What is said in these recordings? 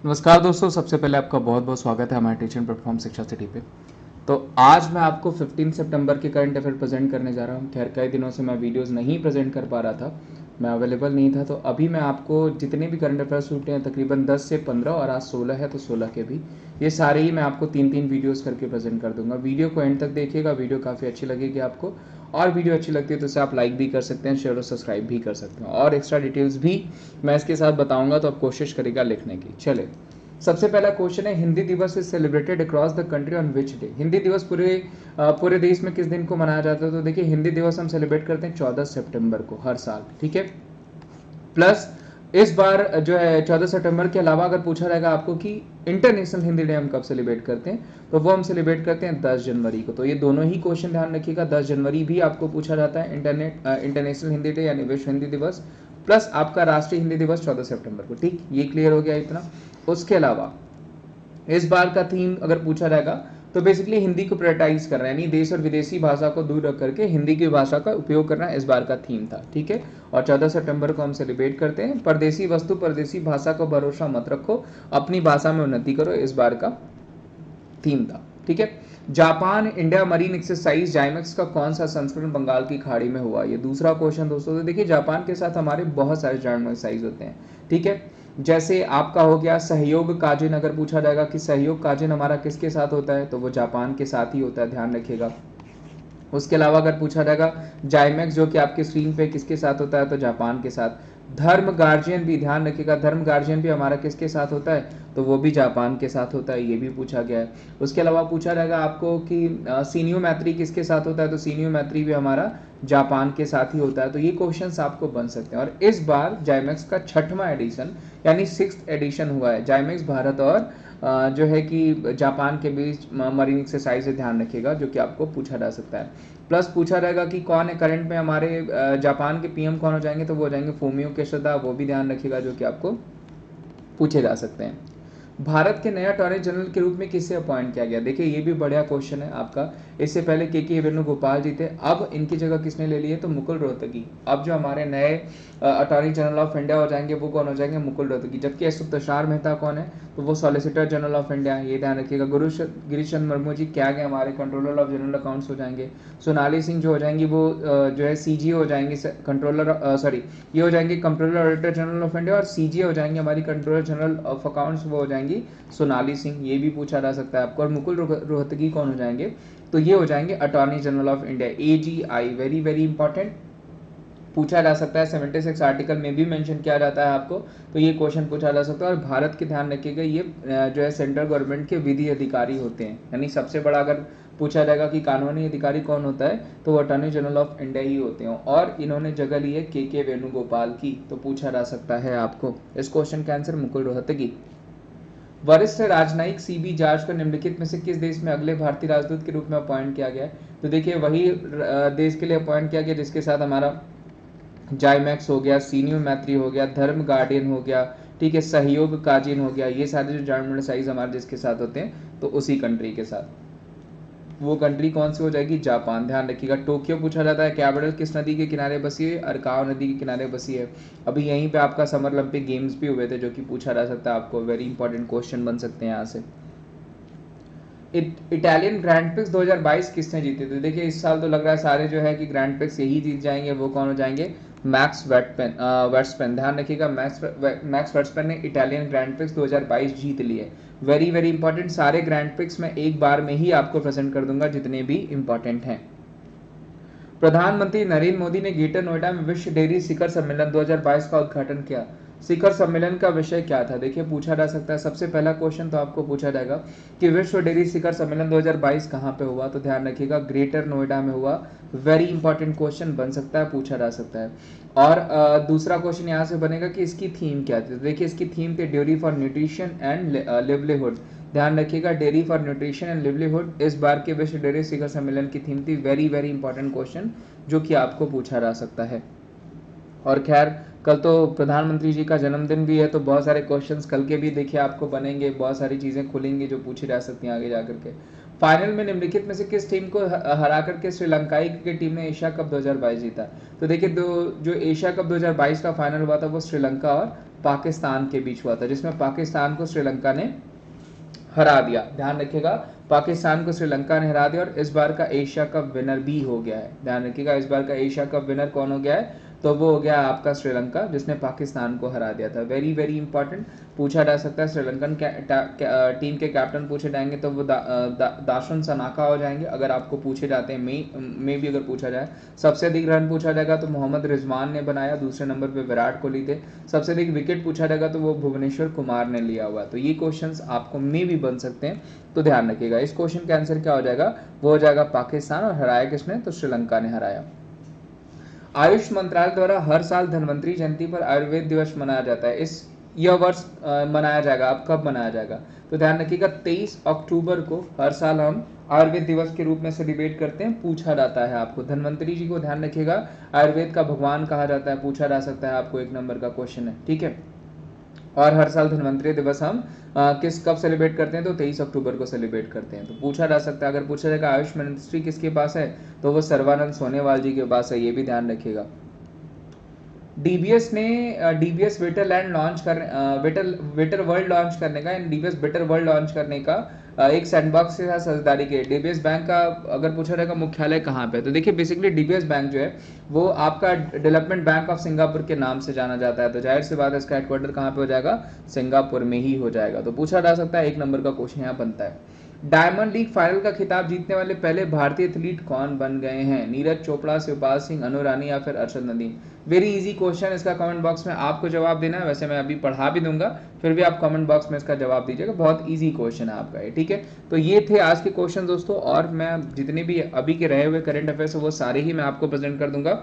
नमस्कार दोस्तों, सबसे पहले आपका बहुत बहुत स्वागत है हमारे टीचिंग प्लेटफॉर्म शिक्षा सिटी पे। तो आज मैं आपको 15 सितंबर के करंट अफेयर प्रेजेंट करने जा रहा हूँ। खैर कई दिनों से मैं वीडियोस नहीं प्रेजेंट कर पा रहा था, मैं अवेलेबल नहीं था। तो अभी मैं आपको जितने भी करंट अफेयर्स छूटे हैं तकरीबन 10 से 15 और आज 16 है तो 16 के भी ये सारे ही मैं आपको तीन तीन वीडियोस करके प्रेजेंट कर दूंगा। वीडियो को एंड तक देखिएगा, वीडियो काफ़ी अच्छी लगेगी आपको। और वीडियो अच्छी लगती है तो इसे आप लाइक भी कर सकते हैं, शेयर और सब्सक्राइब भी कर सकते हैं। और एक्स्ट्रा डिटेल्स भी मैं इसके साथ बताऊंगा, तो आप कोशिश करेगा लिखने की। चले, सबसे पहला क्वेश्चन है, हिंदी दिवस is celebrated across the country on which day. Hindi दिवस पूरे देश में किस दिन को मनाया जाता है? तो देखिए, हिंदी दिवस हम सेलिब्रेट करते हैं 14 सितंबर को हर साल, ठीक है। प्लस इस बार जो है 14 सितंबर के अलावा अगर पूछा जाएगा आपको कि इंटरनेशनल हिंदी डे हम कब सेलिब्रेट करते हैं, तो वो हम सेलिब्रेट करते हैं 10 जनवरी को। तो ये दोनों ही क्वेश्चन ध्यान रखिएगा, 10 जनवरी भी आपको पूछा जाता है इंटरनेशनल हिंदी डे यानी विश्व हिंदी दिवस, प्लस आपका राष्ट्रीय हिंदी दिवस 14 सितंबर को। ठीक, ये क्लियर हो गया इतना। उसके अलावा इस बार का थीम अगर पूछा जाएगा तो बेसिकली हिंदी को प्रायोरिटाइज कर रहा है, यानी देश और विदेशी भाषा को दूर रख करके हिंदी की भाषा का उपयोग करना इस बार का थीम था, ठीक है। और 14 सितंबर को हम सेलिब्रेट करते हैं। परदेसी वस्तु परदेसी भाषा को भरोसा मत रखो, अपनी भाषा में उन्नति करो, इस बार का थीम था, ठीक है। जापान इंडिया मरीन एक्सरसाइज जाइमेक्स का कौन सा संस्करण बंगाल की खाड़ी में हुआ? ये दूसरा क्वेश्चन दोस्तों। तो देखिए, जापान के साथ हमारे बहुत सारे जॉइंट एक्सरसाइज होते हैं, ठीक है। जैसे आपका हो गया सहयोग काजिन, अगर पूछा जाएगा कि सहयोग काजिन हमारा किसके साथ होता है, तो वो जापान के साथ ही होता है, ध्यान रखिएगा। उसके अलावा अगर पूछा जाएगा जाइमेक्स जो कि आपके स्क्रीन पे किसके साथ होता है, तो जापान के साथ। धर्म गार्जियन भी ध्यान रखिएगा, धर्म गार्जियन भी हमारा किसके साथ होता है, तो वो भी जापान के साथ होता है, ये भी पूछा गया है। उसके अलावा पूछा जाएगा आपको कि सीनियो मैत्री किसके साथ होता है, तो सीनियो मैत्री भी हमारा जापान के साथ ही होता है। तो ये क्वेश्चंस आपको बन सकते हैं। और इस बार जाइमेक्स का 6वां एडिशन यानी 6th एडिशन हुआ है। जाइमेक्स भारत और जो है कि जापान के बीच मरीन एक्सरसाइज से ध्यान रखिएगा, जो कि आपको पूछा जा सकता है। प्लस पूछा जाएगा कि कौन है करंट में हमारे जापान के पीएम कौन हो जाएंगे, तो वो हो जाएंगे फूमियो किशिदा, वो भी ध्यान रखिएगा, जो कि आपको पूछे जा सकते हैं। भारत के नया अटॉर्नी जनरल के रूप में किसे अपॉइंट किया गया? देखिए, ये भी बढ़िया क्वेश्चन है आपका। इससे पहले के वेणुगोपाल जी थे, अब इनकी जगह किसने ले ली है, तो मुकुल रोहतगी। अब जो हमारे नए अटॉर्नी जनरल ऑफ इंडिया हो जाएंगे वो कौन हो जाएंगे, मुकुल रोहतगी। जबकि एस तुषार मेहता कौन है, तो वो सॉलिसिटर जनरल ऑफ इंडिया, ये ध्यान रखिएगा। गिरीश चंद्र मुर्मू जी क्या गए, हमारे कंट्रोलर ऑफ जनरल अकाउंट्स हो जाएंगे। सोनाली सिंह जो हो जाएंगी वो जो है सीजी हो जाएंगे, कंट्रोलर सॉरी ये हो जाएंगे controller auditor general of India, और सीजी हो जाएंगे हमारी कंट्रोलर जनरल ऑफ अकाउंट्स, वो हो जाएंगी सोनाली सिंह, ये भी पूछा जा सकता है आपको। और मुकुल रोहतगी कौन हो जाएंगे, तो ये हो जाएंगे attorney general of India, AGI. Very very important, पूछा जा सकता है। 76 आर्टिकल में भी मेंशन किया जाता है आपको, तो ये क्वेश्चन पूछा जा सकता है। और भारत के ध्यान रखिएगा, ये जो है सेंट्रल गवर्नमेंट के विधि अधिकारी होते हैं, यानी सबसे बड़ा अगर पूछा जाएगा कि कानूनी अधिकारी कौन होता है, तो वो अटॉर्नी जनरल ऑफ इंडिया ही होते हैं। और इन्होंने जगह ली है के वेणुगोपाल की, तो पूछा जा सकता है आपको। इस क्वेश्चन का आंसर मुकुल रोहतगी। वरिष्ठ राजनयिक सीबी जॉर्ज को निम्नलिखित में से किस देश में अगले भारतीय राजदूत के रूप में अपॉइंट किया गया है? तो देखिए, वही देश के लिए अपॉइंट किया गया जिसके साथ हमारा जाइमैक्स हो गया, सीनियो मैत्री हो गया, धर्म गार्डियन हो गया, ठीक है, सहयोग काजिन हो गया। ये सारे जो जॉइंट साइज हमारे जिसके साथ होते हैं, तो उसी कंट्री के साथ। वो कंट्री कौन सी हो जाएगी, जापान। ध्यान रखिएगा। टोक्यो पूछा जाता है कैपिटल किस नदी के किनारे बसी है, अरकावा नदी के किनारे बसी है। अभी यहीं पे आपका समर ओलंपिक गेम्स भी हुए थे, जो कि पूछा जा सकता है आपको। वेरी इंपॉर्टेंट क्वेश्चन बन सकते हैं यहाँ से। इटालियन ग्रैंड प्रिक्स 2022 किसने जीते थे? देखिए, इस साल तो लग रहा है सारे जो है कि ग्रैंड प्रिक्स यही जीत जाएंगे। वो कौन हो जाएंगे, मैक्स वर्स्टपेन। ध्यान रखिएगा, मैक्स वर्स्टपेन ने इटालियन ग्रैंड प्रिक्स 2022 जीत लिए। वेरी वेरी इंपॉर्टेंट, सारे ग्रैंड प्रिक्स मैं एक बार में ही आपको प्रेजेंट कर दूंगा जितने भी इंपॉर्टेंट हैं। प्रधानमंत्री नरेंद्र मोदी ने ग्रेटर नोएडा में विश्व डेयरी शिखर सम्मेलन 2022 का उद्घाटन किया। शिखर सम्मेलन का विषय क्या था? देखिए, पूछा जा सकता है। सबसे पहला क्वेश्चन तो आपको पूछा जाएगा कि विश्व डेयरी शिखर सम्मेलन 2022 कहाँ पे हुआ, तो ध्यान रखिएगा ग्रेटर नोएडा में हुआ। वेरी इंपॉर्टेंट क्वेश्चन बन सकता है, पूछा जा सकता है। और दूसरा क्वेश्चन यहाँ से बनेगा कि इसकी थीम क्या थी? तो देखिए, इसकी थीम थी dairy for nutrition and livelihood. ध्यान रखिएगा, dairy for nutrition and livelihood इस बार के विश्व डेयरी शिखर सम्मेलन की थीम थी। वेरी वेरी इंपॉर्टेंट क्वेश्चन, जो कि आपको पूछा जा सकता है। और खैर, कल तो प्रधानमंत्री जी का जन्मदिन भी है, तो बहुत सारे क्वेश्चंस कल के भी देखिए आपको बनेंगे, बहुत सारी चीज़ें खुलेंगी जो पूछी जा सकती हैं आगे जाकर के। फाइनल में निम्नलिखित में से किस टीम को हरा करके श्रीलंकाई क्रिकेट टीम ने एशिया कप 2022 जीता? तो देखिए, जो एशिया कप 2022 का फाइनल हुआ था वो श्रीलंका और पाकिस्तान के बीच हुआ था, जिसमें पाकिस्तान को श्रीलंका ने हरा दिया। ध्यान रखिएगा, पाकिस्तान को श्रीलंका ने हरा दिया और इस बार का एशिया कप विनर भी हो गया है। ध्यान रखिएगा, इस बार का एशिया कप विनर कौन हो गया है, तो वो हो गया आपका श्रीलंका, जिसने पाकिस्तान को हरा दिया था। वेरी वेरी इंपॉर्टेंट, पूछा जा सकता है। श्रीलंकन टीम के कैप्टन पूछे जाएंगे तो वो दाशन सनाका हो जाएंगे, अगर आपको पूछे जाते हैं में भी अगर पूछा जाए। सबसे अधिक रन पूछा जाएगा तो मोहम्मद रिजवान ने बनाया, दूसरे नंबर पे विराट कोहली थे। सबसे अधिक विकेट पूछा जाएगा तो वो भुवनेश्वर कुमार ने लिया हुआ। तो ये क्वेश्चंस आपको में भी बन सकते हैं, तो ध्यान रखिएगा। इस क्वेश्चन का आंसर क्या हो जाएगा, वो हो जाएगा पाकिस्तान, और हराया किसने, तो श्रीलंका ने हराया। आयुष मंत्रालय द्वारा हर साल धन्वंतरी जयंती पर आयुर्वेद दिवस मनाया जाता है। यह वर्ष मनाया जाएगा, अब कब मनाया जाएगा, तो ध्यान रखिएगा 23 अक्टूबर को हर साल हम आयुर्वेद दिवस के रूप में सेलिब्रेट करते हैं। पूछा जाता है आपको, धन्वंतरी जी को ध्यान रखिएगा, आयुर्वेद का भगवान कहा जाता है, पूछा जा सकता है आपको, 1 नंबर का क्वेश्चन है, ठीक है। और हर साल धन्वंतरी दिवस हम कब सेलिब्रेट करते हैं, तो 23 अक्टूबर को सेलिब्रेट करते हैं। तो पूछा जा सकता है, अगर पूछा जाएगा आयुष मिनिस्ट्री किसके पास है, तो वो सर्वानंद सोनेवाल जी के पास है, ये भी ध्यान रखिएगा। डीबीएस ने डीबीएस बेटर लैंड लॉन्च कर बेटर वर्ल्ड लॉन्च करने का, डीबीएस बेटर वर्ल्ड लॉन्च करने का एक सैंडबॉक्स के साथ साझेदारी की। डीबीएस बैंक का अगर पूछा जाएगा मुख्यालय कहाँ पे, तो देखिए बेसिकली डीबीएस बैंक जो है वो आपका डेवलपमेंट बैंक ऑफ सिंगापुर के नाम से जाना जाता है, तो जाहिर सी बात है इसका हेडक्वार्टर कहाँ पे हो जाएगा, सिंगापुर में ही हो जाएगा। तो पूछा जा सकता है, 1 नंबर का क्वेश्चन यहाँ बनता है। डायमंड लीग फाइनल का खिताब जीतने वाले पहले भारतीय एथलीट कौन बन गए हैं, नीरज चोपड़ा, शिवपाल सिंह, अनु रानी या फिर Arshad Nadeem. Very easy question, इसका कमेंट बॉक्स में आपको जवाब देना है। वैसे मैं अभी पढ़ा भी दूंगा, फिर भी आप कमेंट बॉक्स में इसका जवाब दीजिएगा, बहुत इजी क्वेश्चन है आपका ये, ठीक है। तो ये थे आज के क्वेश्चन दोस्तों, और मैं जितने भी अभी के रहे हुए करंट अफेयर्स वो सारे ही मैं आपको प्रेजेंट कर दूंगा,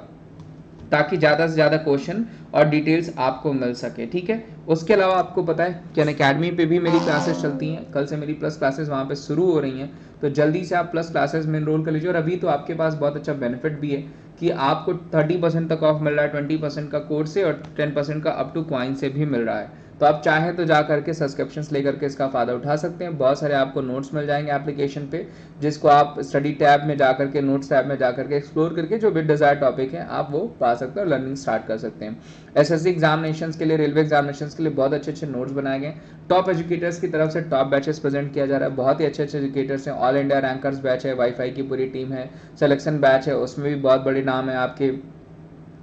ताकि ज़्यादा से ज़्यादा क्वेश्चन और डिटेल्स आपको मिल सके, ठीक है। उसके अलावा आपको पता है कि अनअकैडमी पे भी मेरी क्लासेस चलती हैं, कल से मेरी प्लस क्लासेस वहाँ पे शुरू हो रही हैं, तो जल्दी से आप प्लस क्लासेस में एनरोल कर लीजिए। और अभी तो आपके पास बहुत अच्छा बेनिफिट भी है कि आपको 30% तक ऑफ मिल रहा है, 20% का कोर्स से और 10% का अप टू कॉइन से भी मिल रहा है। तो आप चाहें तो जा करके सब्सक्रिप्शंस लेकर के इसका फ़ायदा उठा सकते हैं। बहुत सारे आपको नोट्स मिल जाएंगे एप्लीकेशन पे, जिसको आप स्टडी टैब में जा करके, नोट्स टैब में जा करके एक्सप्लोर करके जो भी डिजायर्ड टॉपिक है आप वो पा सकते हैं और लर्निंग स्टार्ट कर सकते हैं। एसएससी एग्जामिनेशंस के लिए, रेलवे एग्जामिनेशंस के लिए बहुत अच्छे अच्छे नोट्स बनाए गए। टॉप एजुकेटर्स की तरफ से टॉप बैचेस प्रेजेंट किया जा रहा है, बहुत ही अच्छे अच्छे एजुकेटर्स हैं। ऑल इंडिया रैंकर्स बैच है, वाईफाई की पूरी टीम है, सिलेक्शन बैच है, उसमें भी बहुत बड़े नाम है आपके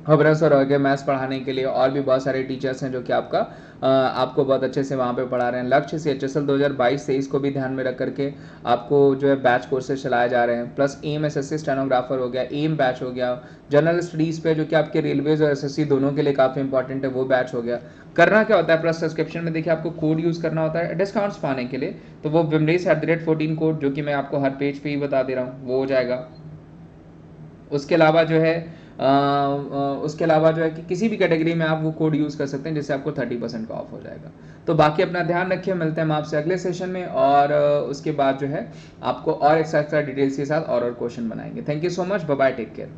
हबरस और आगे मैथ्स पढ़ाने के लिए, और भी बहुत सारे टीचर्स हैं जो कि आपको बहुत अच्छे से वहाँ पे पढ़ा रहे हैं। लक्ष्य CHSL 2022-23 को भी ध्यान में रख करके आपको जो है बैच कोर्सेज चलाए जा रहे हैं। प्लस एम SSC स्टेनोग्राफर हो गया, एम बैच हो गया, जनरल स्टडीज़ पे जो कि आपके रेलवेज और SSC दोनों के लिए काफ़ी इंपॉर्टेंट है, वो बैच हो गया। करना क्या होता है, प्लस सब्सक्रिप्शन में देखिए आपको कोड यूज़ करना होता है डिस्काउंट्स पाने के लिए, तो वो विमरेश@14 कोड जो कि मैं आपको हर पेज पे ही बता दे रहा हूँ, वो हो जाएगा। उसके अलावा जो है कि किसी भी कैटेगरी में आप वो कोड यूज़ कर सकते हैं, जिससे आपको 30% का ऑफ हो जाएगा। तो बाकी अपना ध्यान रखिए, मिलते हैं हम आपसे अगले सेशन में, और उसके बाद जो है आपको और एक्स्ट्रा डिटेल्स के साथ और क्वेश्चन बनाएंगे। Thank you so much, bye bye, take care.